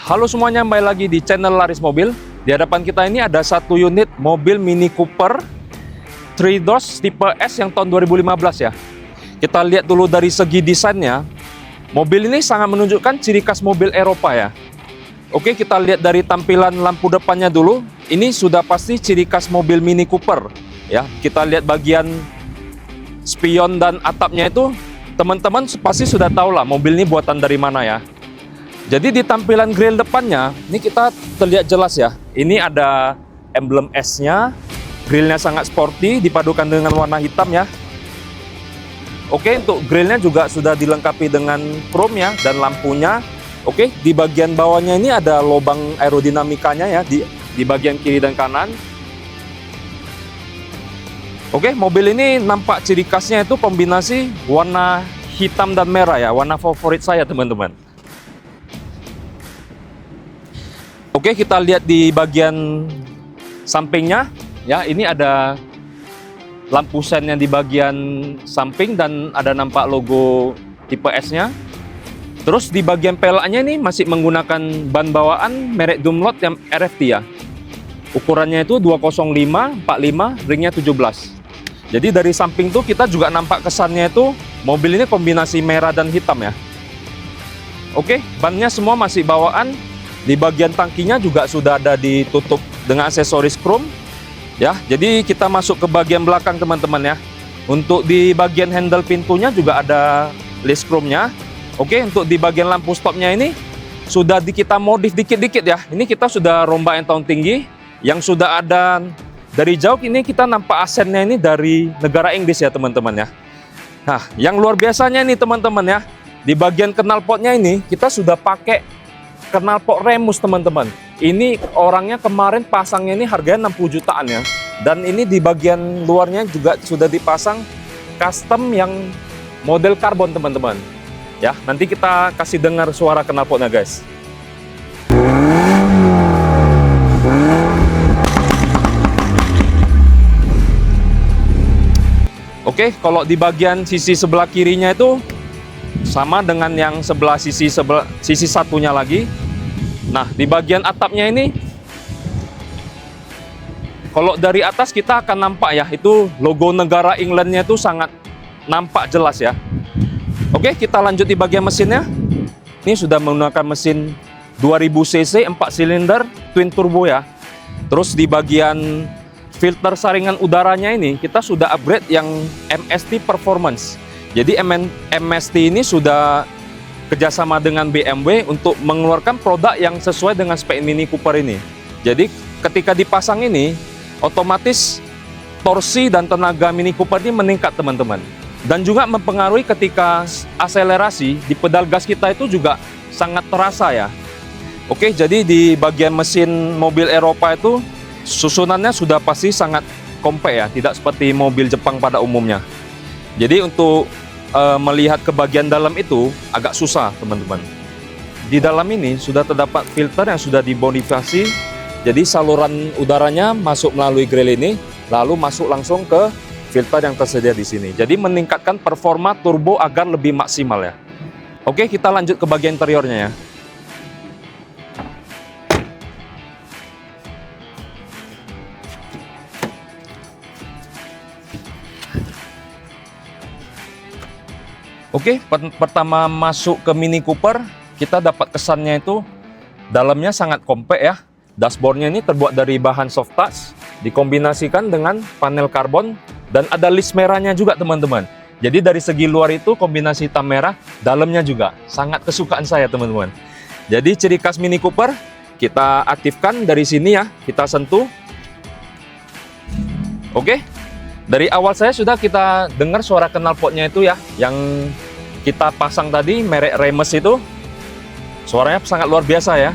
Halo semuanya, kembali lagi di channel Laris Mobil. Di hadapan kita ini ada satu unit mobil Mini Cooper 3 Doors tipe S yang tahun 2015 ya. Kita lihat dulu dari segi desainnya. Mobil ini sangat menunjukkan ciri khas mobil Eropa ya. Oke, kita lihat dari tampilan lampu depannya dulu. Ini sudah pasti ciri khas mobil Mini Cooper ya. Kita lihat bagian spion dan atapnya itu, teman-teman pasti sudah tahu lah mobil ini buatan dari mana ya. Jadi di tampilan grill depannya, ini kita terlihat jelas ya. Ini ada emblem S-nya, grillnya sangat sporty, dipadukan dengan warna hitam ya. Oke, untuk grillnya juga sudah dilengkapi dengan chrome ya, dan lampunya. Oke, di bagian bawahnya ini ada lubang aerodinamikanya ya, di bagian kiri dan kanan. Oke, mobil ini nampak ciri khasnya itu kombinasi warna hitam dan merah ya, warna favorit saya teman-teman. Oke, kita lihat di bagian sampingnya ya, ini ada lampu sen yang di bagian samping dan ada nampak logo tipe S-nya. Terus di bagian pelaknya ini masih menggunakan ban bawaan merek Dunlop yang RFT ya. Ukurannya itu 205/45, ringnya 17. Jadi dari samping tuh kita juga nampak kesannya itu mobil ini kombinasi merah dan hitam ya. Oke, bannya semua masih bawaan. Di bagian tangkinya juga sudah ada ditutup dengan aksesoris chrome ya. Jadi kita masuk ke bagian belakang teman-teman ya. Untuk di bagian handle pintunya juga ada list chrome-nya. Oke, untuk di bagian lampu stopnya ini sudah kita modif dikit-dikit ya. Ini kita sudah rombak yang tahun tinggi. Yang sudah ada dari jauh ini kita nampak asennya ini dari negara Inggris ya teman-teman ya. Nah, yang luar biasanya nih teman-teman ya. Di bagian knalpotnya ini kita sudah pakai knalpot Remus teman-teman. Ini orangnya kemarin pasangnya ini harganya 60 jutaan ya. Dan ini di bagian luarnya juga sudah dipasang custom yang model karbon teman-teman. Ya, nanti kita kasih dengar suara knalpotnya guys. Oke, kalau di bagian sisi sebelah kirinya itu sama dengan yang sebelah sisi satunya lagi. Nah, di bagian atapnya ini kalau dari atas kita akan nampak ya, itu logo negara Englandnya itu sangat nampak jelas ya. Oke, kita lanjut di bagian mesinnya. Ini sudah menggunakan mesin 2000 cc 4 silinder twin turbo ya. Terus di bagian filter saringan udaranya ini kita sudah upgrade yang MST Performance. Jadi MST ini sudah kerjasama dengan BMW untuk mengeluarkan produk yang sesuai dengan spek Mini Cooper ini. Jadi ketika dipasang ini, otomatis torsi dan tenaga Mini Cooper ini meningkat teman-teman. Dan juga mempengaruhi ketika akselerasi di pedal gas kita itu juga sangat terasa ya. Oke, jadi di bagian mesin mobil Eropa itu susunannya sudah pasti sangat compact ya, tidak seperti mobil Jepang pada umumnya. Jadi untuk melihat ke bagian dalam itu agak susah teman-teman. Di dalam ini sudah terdapat filter yang sudah dimodifikasi. Jadi saluran udaranya masuk melalui grill ini, lalu masuk langsung ke filter yang tersedia di sini. Jadi meningkatkan performa turbo agar lebih maksimal ya. Oke, kita lanjut ke bagian interiornya ya. Oke, pertama masuk ke Mini Cooper, kita dapat kesannya itu dalamnya sangat compact ya. Dashboardnya ini terbuat dari bahan soft touch, dikombinasikan dengan panel karbon, dan ada list merahnya juga teman-teman. Jadi dari segi luar itu kombinasi hitam merah, dalamnya juga sangat kesukaan saya teman-teman. Jadi ciri khas Mini Cooper, kita aktifkan dari sini ya, kita sentuh. Oke. Dari awal saya sudah kita dengar suara knalpotnya itu ya, yang kita pasang tadi merek Remus itu. Suaranya sangat luar biasa ya.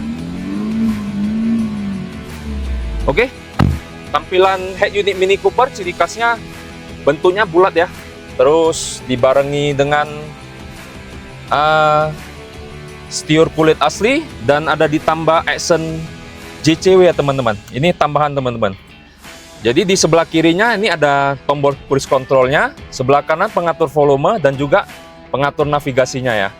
Oke. Tampilan head unit Mini Cooper ciri khasnya bentuknya bulat ya. Terus dibarengi dengan stiker kulit asli dan ada ditambah aksen JCW ya teman-teman. Ini tambahan teman-teman. Jadi di sebelah kirinya ini ada tombol cruise controlnya, sebelah kanan pengatur volume dan juga pengatur navigasinya ya.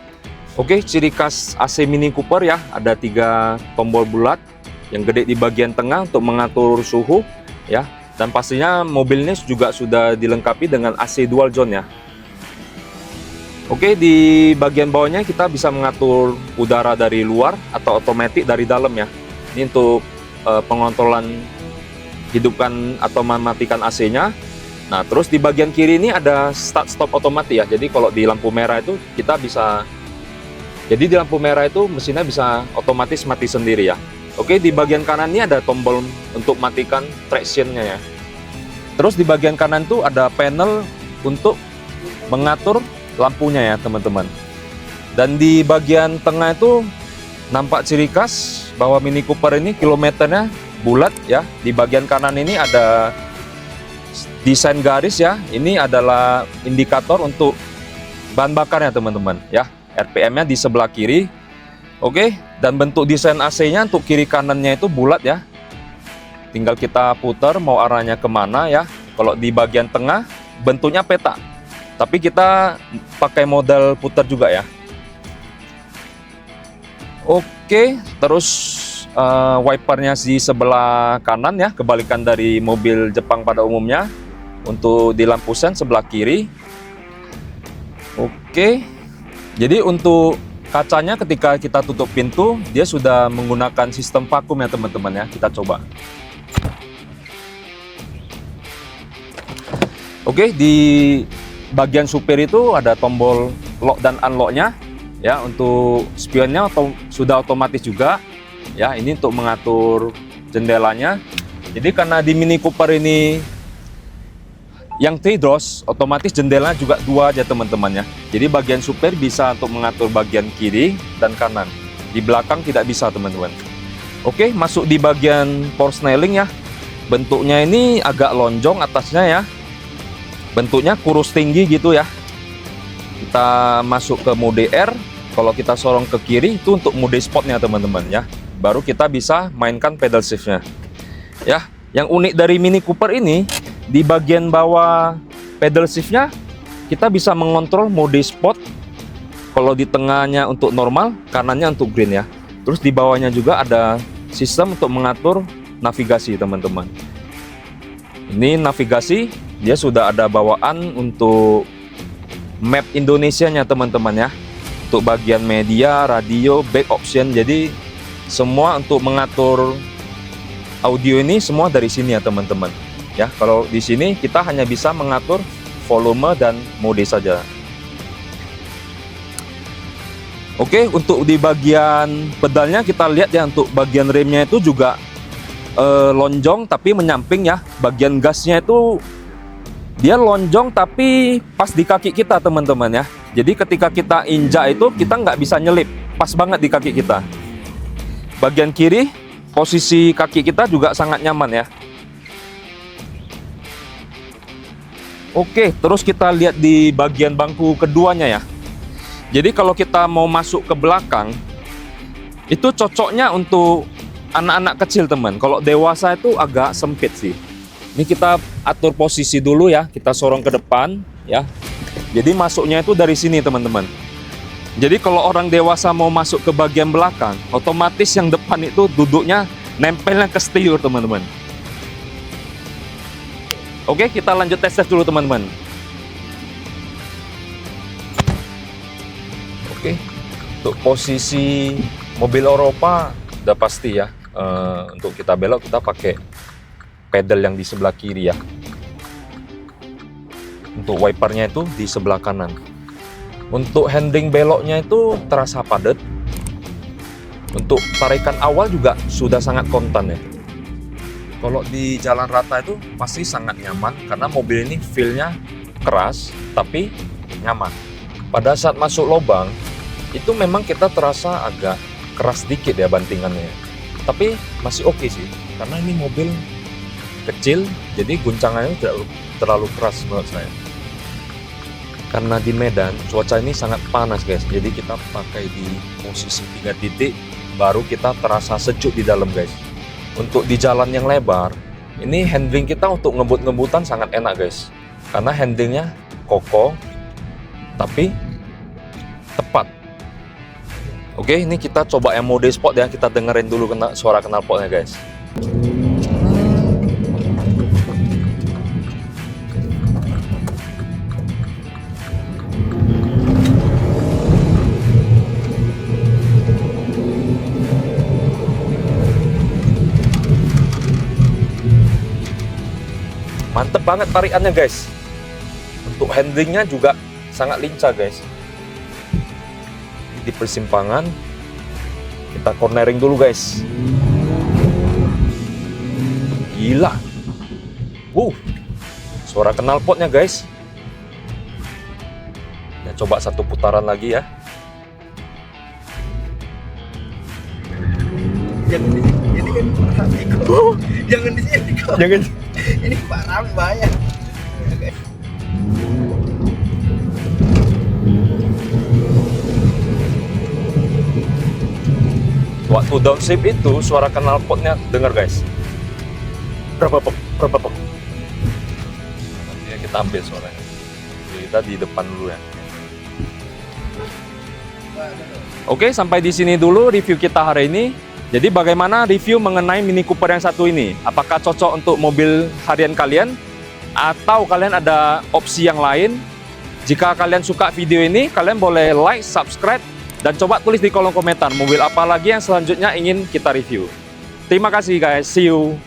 Oke, ciri khas AC Mini Cooper ya, ada 3 tombol bulat yang gede di bagian tengah untuk mengatur suhu ya, dan pastinya mobil ini juga sudah dilengkapi dengan AC dual zone ya. Oke, di bagian bawahnya kita bisa mengatur udara dari luar atau otomatis dari dalam ya. Ini untuk pengontrolan hidupkan atau mematikan AC-nya. Nah, terus di bagian kiri ini ada start stop otomatis ya. Jadi kalau di lampu merah itu kita bisa, jadi di lampu merah itu mesinnya bisa otomatis mati sendiri ya. Oke, di bagian kanan ini ada tombol untuk matikan traction-nya ya. Terus di bagian kanan tuh ada panel untuk mengatur lampunya ya teman-teman. Dan di bagian tengah itu nampak ciri khas bahwa Mini Cooper ini kilometernya bulat ya. Di bagian kanan ini ada desain garis ya. Ini adalah indikator untuk bahan bakarnya teman-teman ya. RPM-nya di sebelah kiri. Oke, dan bentuk desain AC-nya untuk kiri kanannya itu bulat ya. Tinggal kita putar mau arahnya kemana ya. Kalau di bagian tengah bentuknya peta, tapi kita pakai model putar juga ya. Oke, terus wipernya di sebelah kanan ya, kebalikan dari mobil Jepang pada umumnya. Untuk di lampu sen sebelah kiri. Oke, jadi untuk kacanya ketika kita tutup pintu, dia sudah menggunakan sistem vakum ya teman-teman ya. Kita coba. Oke, di bagian supir itu ada tombol lock dan unlocknya ya. Untuk spionnya sudah otomatis juga ya. Ini untuk mengatur jendelanya. Jadi karena di Mini Cooper ini yang three-doors, otomatis jendela juga 2 aja teman-teman ya. Jadi bagian supir bisa untuk mengatur bagian kiri dan kanan. Di belakang tidak bisa teman-teman. Oke, masuk di bagian power snelling ya. Bentuknya ini agak lonjong atasnya ya. Bentuknya kurus tinggi gitu ya. Kita masuk ke mode R. Kalau kita sorong ke kiri itu untuk mode sportnya teman-teman ya. Baru kita bisa mainkan pedal shiftnya. Ya, yang unik dari Mini Cooper ini, di bagian bawah pedal shiftnya kita bisa mengontrol mode sport. Kalau di tengahnya untuk normal, kanannya untuk green ya. Terus di bawahnya juga ada sistem untuk mengatur navigasi teman-teman. Ini navigasi, dia sudah ada bawaan untuk map Indonesia-nya teman-teman ya. Untuk bagian media, radio, back option. Jadi semua untuk mengatur audio ini semua dari sini ya teman-teman. Ya, kalau di sini kita hanya bisa mengatur volume dan mode saja. Oke, untuk di bagian pedalnya kita lihat ya, untuk bagian remnya itu juga lonjong tapi menyamping ya. Bagian gasnya itu dia lonjong tapi pas di kaki kita teman-teman ya. Jadi ketika kita injak itu kita nggak bisa nyelip, pas banget di kaki kita. Bagian kiri posisi kaki kita juga sangat nyaman ya. Oke, terus kita lihat di bagian bangku keduanya ya. Jadi kalau kita mau masuk ke belakang, itu cocoknya untuk anak-anak kecil teman. Kalau dewasa itu agak sempit sih. Ini kita atur posisi dulu ya, kita sorong ke depan ya. Jadi masuknya itu dari sini teman-teman. Jadi kalau orang dewasa mau masuk ke bagian belakang, otomatis yang depan itu duduknya nempelnya ke setir teman-teman. Oke, kita lanjut tes dulu teman-teman. Oke, untuk posisi mobil Eropa udah pasti ya. Untuk kita belok kita pakai pedal yang di sebelah kiri ya. Untuk wipernya itu di sebelah kanan. Untuk handling beloknya itu terasa padat. Untuk tarikan awal juga sudah sangat kontan ya. Kalau di jalan rata itu pasti sangat nyaman karena mobil ini feel-nya keras tapi nyaman. Pada saat masuk lubang itu memang kita terasa agak keras dikit ya bantingannya. Tapi masih oke sih karena ini mobil kecil jadi guncangannya tidak terlalu keras menurut saya. Karena di Medan cuaca ini sangat panas guys. Jadi kita pakai di posisi 3 titik baru kita terasa sejuk di dalam guys. Untuk di jalan yang lebar, ini handling kita untuk ngebut-ngebutan sangat enak guys. Karena handlingnya kokoh, tapi tepat. Oke, ini kita coba yang mode sport ya. Kita dengerin dulu suara knalpotnya guys. Mantep banget tarikannya guys. Untuk handlingnya juga sangat lincah guys. Di persimpangan kita cornering dulu guys. Gila. Suara knalpotnya guys. Kita coba satu putaran lagi ya. Jangan di sini, ini kan rame kok. Jangan di sini kok. Jangan. Ini Pak rame bahaya. Waktu downshift itu suara knalpotnya dengar guys. Berapa pok? Nanti ya kita ambil suaranya. Jadi kita di depan dulu ya. Oke, sampai di sini dulu review kita hari ini. Jadi bagaimana review mengenai Mini Cooper yang satu ini? Apakah cocok untuk mobil harian kalian? Atau kalian ada opsi yang lain? Jika kalian suka video ini, kalian boleh like, subscribe, dan coba tulis di kolom komentar mobil apa lagi yang selanjutnya ingin kita review. Terima kasih guys, see you!